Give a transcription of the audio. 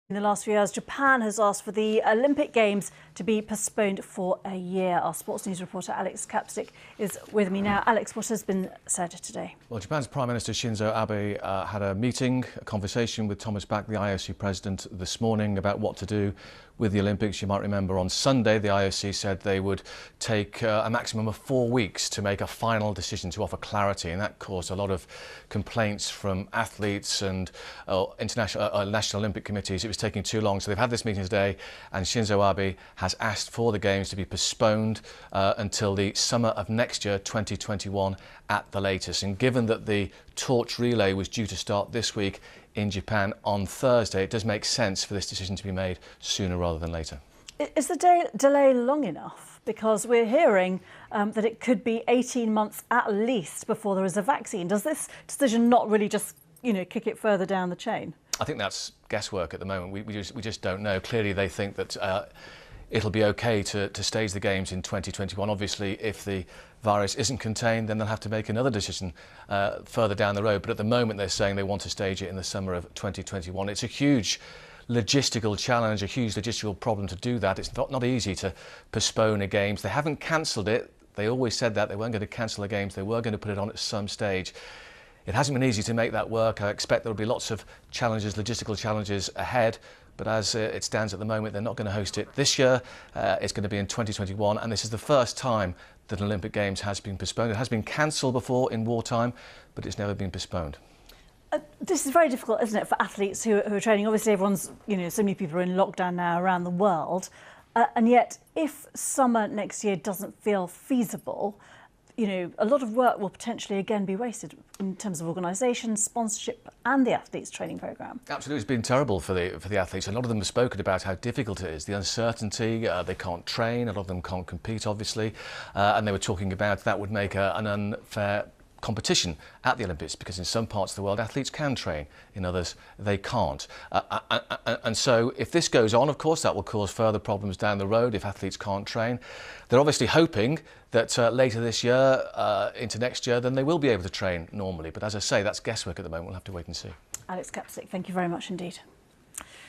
In the last few years, Japan has asked for the Olympic Games to be postponed for a year. Our sports news reporter Alex Capstick is with me now. Alex, what has been said today? Well, Japan's Prime Minister Shinzo Abe had a conversation with Thomas Bach, the IOC president, this morning about what to do with the Olympics. You might remember on Sunday, the IOC said they would take a maximum of 4 weeks to make a final decision to offer clarity, and that caused a lot of complaints from athletes and National Olympic committees. It was taking too long, so they've had this meeting today, and Shinzo Abe has asked for the Games to be postponed until the summer of next year, 2021 at the latest. And given that the torch relay was due to start this week in Japan on Thursday, it does make sense for this decision to be made sooner rather than later. Is the delay long enough? Because we're hearing that it could be 18 months at least before there is a vaccine. Does this decision not really just, kick it further down the chain? I think that's guesswork at the moment. We just don't know. Clearly, they think that it'll be okay to stage the Games in 2021. Obviously, if the virus isn't contained, then they'll have to make another decision further down the road. But at the moment, they're saying they want to stage it in the summer of 2021. It's a huge logistical challenge, a huge logistical problem to do that. It's not easy to postpone a Games. They haven't cancelled it. They always said that they weren't going to cancel the Games. They were going to put it on at some stage. It hasn't been easy to make that work. I expect there'll be lots of challenges, logistical challenges ahead. But as it stands at the moment, they're not going to host it this year. It's going to be in 2021. And this is the first time that an Olympic Games has been postponed. It has been cancelled before in wartime, but it's never been postponed. This is very difficult, isn't it, for athletes who are training? Obviously, everyone's, so many people are in lockdown now around the world. And yet, if summer next year doesn't feel feasible, a lot of work will potentially again be wasted in terms of organisation, sponsorship and the athletes' training programme. Absolutely, it's been terrible for the athletes. A lot of them have spoken about how difficult it is, the uncertainty, they can't train, a lot of them can't compete, obviously, and they were talking about that would make an unfair competition at the Olympics, because in some parts of the world athletes can train, in others they can't. And so if this goes on, of course, that will cause further problems down the road if athletes can't train. They're obviously hoping that later this year, into next year, then they will be able to train normally. But as I say, that's guesswork at the moment. We'll have to wait and see. Alex Capstick, thank you very much indeed.